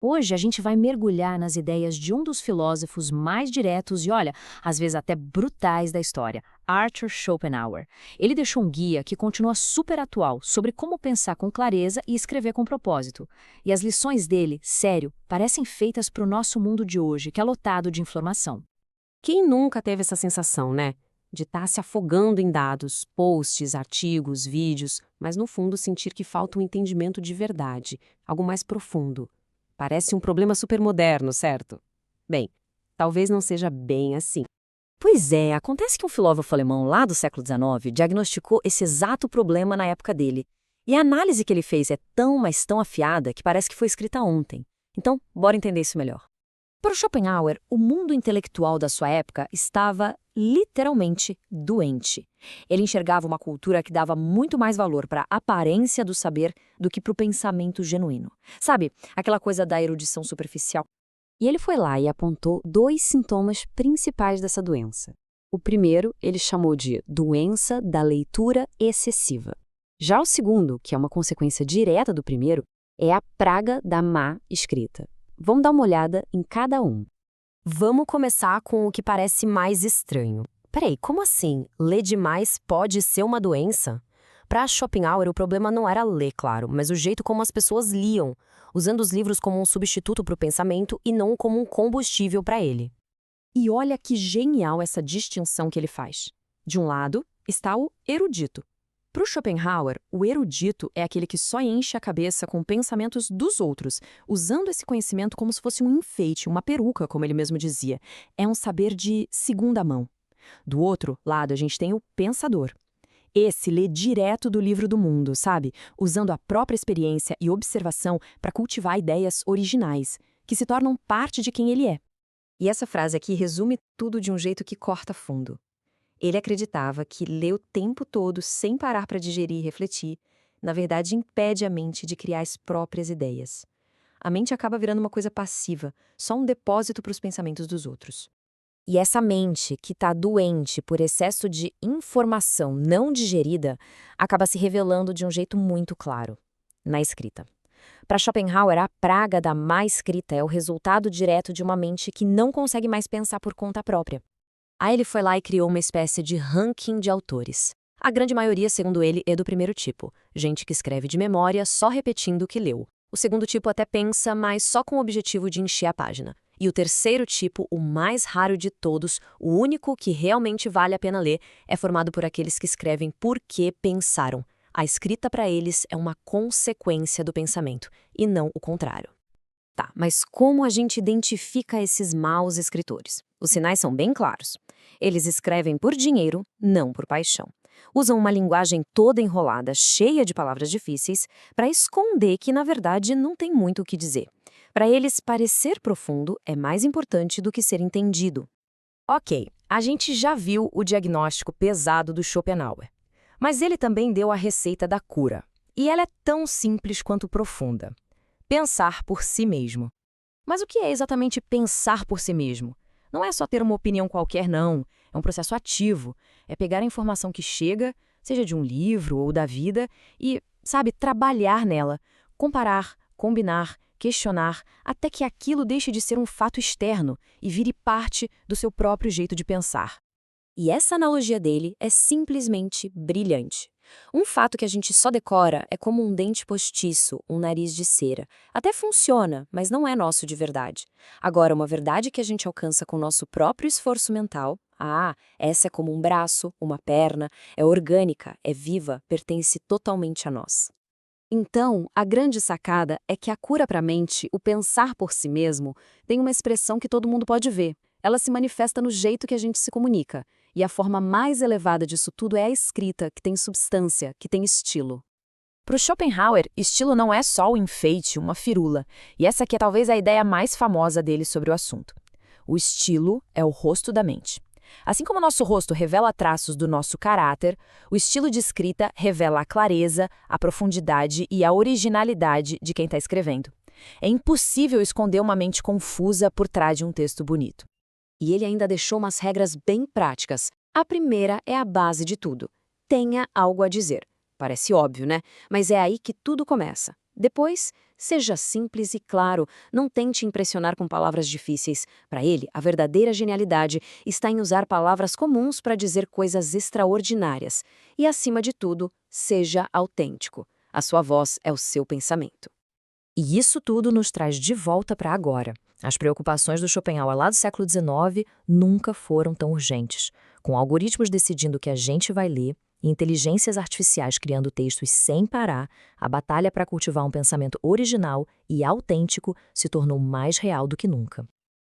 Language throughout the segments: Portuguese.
Hoje a gente vai mergulhar nas ideias de um dos filósofos mais diretos e, olha, às vezes até brutais da história, Arthur Schopenhauer. Ele deixou um guia que continua super atual sobre como pensar com clareza e escrever com propósito. E as lições dele, sério, parecem feitas para o nosso mundo de hoje, que é lotado de informação. Quem nunca teve essa sensação, né? De estar se afogando em dados, posts, artigos, vídeos, mas no fundo sentir que falta um entendimento de verdade, algo mais profundo. Parece um problema supermoderno, certo? Bem, talvez não seja bem assim. Pois é, acontece que um filósofo alemão lá do século XIX diagnosticou esse exato problema na época dele. E a análise que ele fez é tão, mas tão afiada que parece que foi escrita ontem. Então, bora entender isso melhor. Para o Schopenhauer, o mundo intelectual da sua época estava literalmente doente. Ele enxergava uma cultura que dava muito mais valor para a aparência do saber do que para o pensamento genuíno. Sabe, aquela coisa da erudição superficial. E ele foi lá e apontou dois sintomas principais dessa doença. O primeiro, ele chamou de doença da leitura excessiva. Já o segundo, que é uma consequência direta do primeiro, é a praga da má escrita. Vamos dar uma olhada em cada um. Vamos começar com o que parece mais estranho. Peraí, como assim? Ler demais pode ser uma doença? Para Schopenhauer, o problema não era ler, claro, mas o jeito como as pessoas liam, usando os livros como um substituto para o pensamento e não como um combustível para ele. E olha que genial essa distinção que ele faz. De um lado está o erudito. Para o Schopenhauer, o erudito é aquele que só enche a cabeça com pensamentos dos outros, usando esse conhecimento como se fosse um enfeite, uma peruca, como ele mesmo dizia. É um saber de segunda mão. Do outro lado, a gente tem o pensador. Esse lê direto do livro do mundo, sabe? Usando a própria experiência e observação para cultivar ideias originais, que se tornam parte de quem ele é. E essa frase aqui resume tudo de um jeito que corta fundo. Ele acreditava que ler o tempo todo sem parar para digerir e refletir, na verdade impede a mente de criar as próprias ideias. A mente acaba virando uma coisa passiva, só um depósito para os pensamentos dos outros. E essa mente, que está doente por excesso de informação não digerida, acaba se revelando de um jeito muito claro, na escrita. Para Schopenhauer, a praga da má escrita é o resultado direto de uma mente que não consegue mais pensar por conta própria. Aí ele foi lá e criou uma espécie de ranking de autores. A grande maioria, segundo ele, é do primeiro tipo, gente que escreve de memória só repetindo o que leu. O segundo tipo até pensa, mas só com o objetivo de encher a página. E o terceiro tipo, o mais raro de todos, o único que realmente vale a pena ler, é formado por aqueles que escrevem porque pensaram. A escrita para eles é uma consequência do pensamento, e não o contrário. Tá, mas como a gente identifica esses maus escritores? Os sinais são bem claros. Eles escrevem por dinheiro, não por paixão. Usam uma linguagem toda enrolada, cheia de palavras difíceis, para esconder que, na verdade, não tem muito o que dizer. Para eles, parecer profundo é mais importante do que ser entendido. Ok, a gente já viu o diagnóstico pesado do Schopenhauer. Mas ele também deu a receita da cura. E ela é tão simples quanto profunda. Pensar por si mesmo. Mas o que é exatamente pensar por si mesmo? Não é só ter uma opinião qualquer, não. É um processo ativo. É pegar a informação que chega, seja de um livro ou da vida, e, sabe, trabalhar nela. Comparar, combinar, questionar, até que aquilo deixe de ser um fato externo e vire parte do seu próprio jeito de pensar. E essa analogia dele é simplesmente brilhante. Um fato que a gente só decora é como um dente postiço, um nariz de cera. Até funciona, mas não é nosso de verdade. Agora, uma verdade que a gente alcança com nosso próprio esforço mental, essa é como um braço, uma perna, é orgânica, é viva, pertence totalmente a nós. Então, a grande sacada é que a cura para a mente, o pensar por si mesmo, tem uma expressão que todo mundo pode ver. Ela se manifesta no jeito que a gente se comunica. E a forma mais elevada disso tudo é a escrita, que tem substância, que tem estilo. Para o Schopenhauer, estilo não é só o enfeite, uma firula. E essa aqui é talvez a ideia mais famosa dele sobre o assunto. O estilo é o rosto da mente. Assim como o nosso rosto revela traços do nosso caráter, o estilo de escrita revela a clareza, a profundidade e a originalidade de quem está escrevendo. É impossível esconder uma mente confusa por trás de um texto bonito. E ele ainda deixou umas regras bem práticas. A primeira é a base de tudo. Tenha algo a dizer. Parece óbvio, né? Mas é aí que tudo começa. Depois, seja simples e claro, não tente impressionar com palavras difíceis. Para ele, a verdadeira genialidade está em usar palavras comuns para dizer coisas extraordinárias. E, acima de tudo, seja autêntico. A sua voz é o seu pensamento. E isso tudo nos traz de volta para agora. As preocupações do Schopenhauer lá do século XIX nunca foram tão urgentes. Com algoritmos decidindo o que a gente vai ler e inteligências artificiais criando textos sem parar, a batalha para cultivar um pensamento original e autêntico se tornou mais real do que nunca.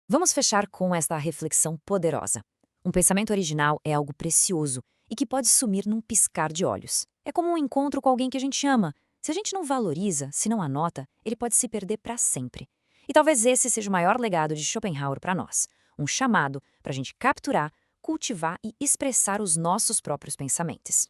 Vamos fechar com esta reflexão poderosa. Um pensamento original é algo precioso e que pode sumir num piscar de olhos. É como um encontro com alguém que a gente ama. Se a gente não valoriza, se não anota, ele pode se perder para sempre. E talvez esse seja o maior legado de Schopenhauer para nós. Um chamado para a gente capturar, cultivar e expressar os nossos próprios pensamentos.